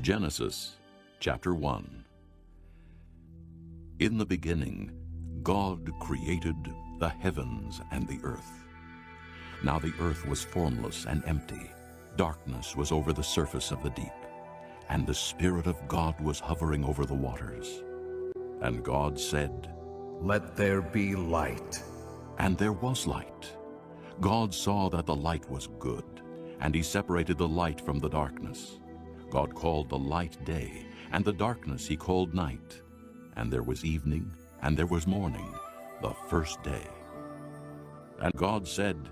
Genesis chapter 1. In the beginning, God created the heavens and the earth. Now the earth was formless and empty. Darkness was over the surface of the deep, and the Spirit of God was hovering over the waters. And God said, "Let there be light." And there was light. God saw that the light was good, and he separated the light from the darkness. God called the light day, and the darkness he called night. And there was evening, and there was morning, the first day. And God said,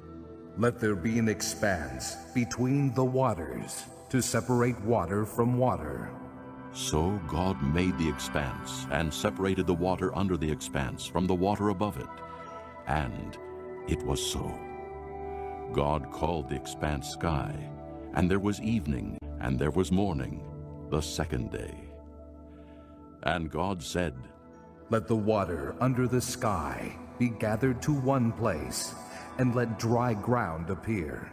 "Let there be an expanse between the waters to separate water from water." So God made the expanse, and separated the water under the expanse from the water above it. And it was so. God called the expanse sky, and there was evening, and there was morning, the second day. And God said, "Let the water under the sky be gathered to one place, and let dry ground appear."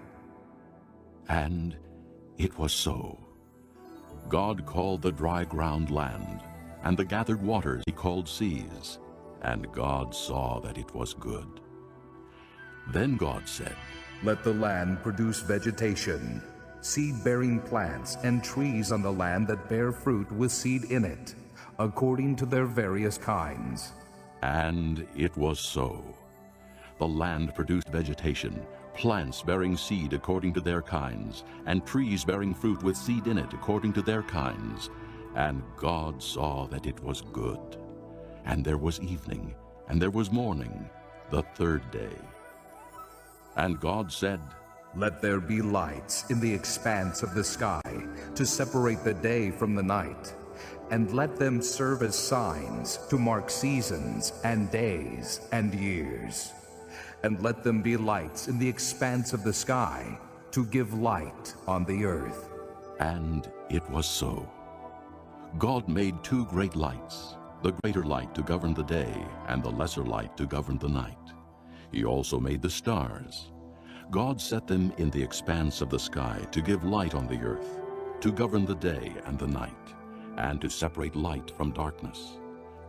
And it was so. God called the dry ground land, and the gathered waters he called seas. And God saw that it was good. Then God said, "Let the land produce vegetation, seed-bearing plants and trees on the land that bear fruit with seed in it, according to their various kinds." And it was so. The land produced vegetation, plants bearing seed according to their kinds, and trees bearing fruit with seed in it according to their kinds. And God saw that it was good. And there was evening, and there was morning, the third day. And God said, "Let there be lights in the expanse of the sky to separate the day from the night, and let them serve as signs to mark seasons and days and years. And let them be lights in the expanse of the sky to give light on the earth." And it was so. God made two great lights, the greater light to govern the day, and the lesser light to govern the night. He also made the stars. God set them in the expanse of the sky to give light on the earth, to govern the day and the night, and to separate light from darkness.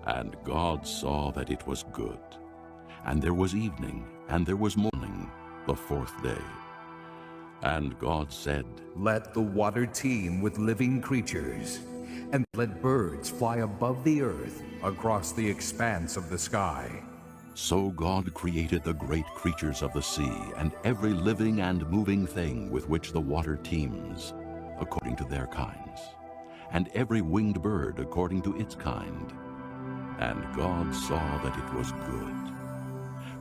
And God saw that it was good. And there was evening, and there was morning, the fourth day. And God said, "Let the water teem with living creatures, and let birds fly above the earth across the expanse of the sky." So God created the great creatures of the sea, and every living and moving thing with which the water teems, according to their kinds, and every winged bird according to its kind. And God saw that it was good.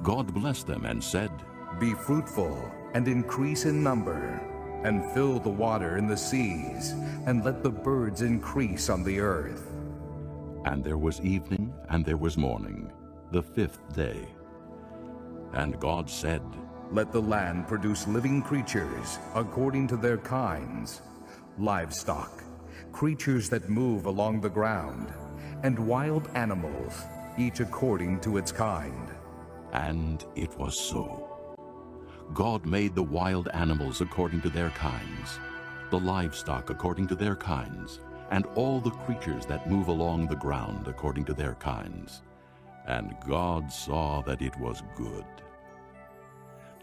God blessed them and said, "Be fruitful and increase in number, and fill the water in the seas, and let the birds increase on the earth." And there was evening, and there was morning, the fifth day. And God said, "Let the land produce living creatures according to their kinds, livestock, creatures that move along the ground, and wild animals, each according to its kind." And it was so. God made the wild animals according to their kinds, the livestock according to their kinds, and all the creatures that move along the ground according to their kinds. And God saw that it was good.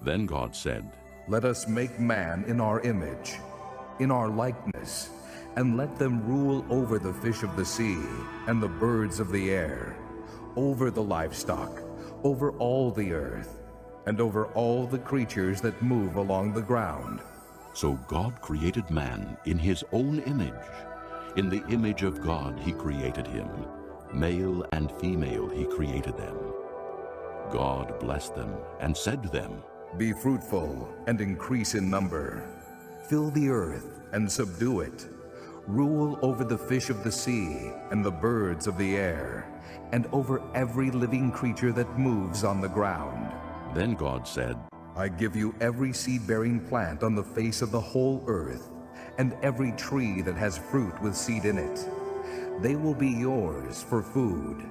Then God said, "Let us make man in our image, in our likeness, and let them rule over the fish of the sea and the birds of the air, over the livestock, over all the earth, and over all the creatures that move along the ground." So God created man in his own image. In the image of God he created him. Male and female he created them. God blessed them and said to them, "Be fruitful and increase in number. Fill the earth and subdue it. Rule over the fish of the sea and the birds of the air, and over every living creature that moves on the ground." Then God said, "I give you every seed-bearing plant on the face of the whole earth, and every tree that has fruit with seed in it. They will be yours for food.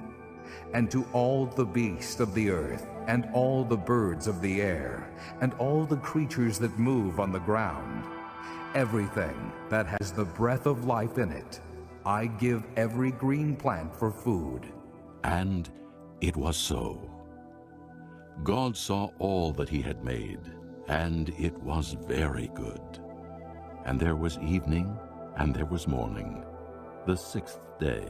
And to all the beasts of the earth, and all the birds of the air, and all the creatures that move on the ground, everything that has the breath of life in it, I give every green plant for food." And it was so. God saw all that he had made, and it was very good. And there was evening, and there was morning, the sixth day.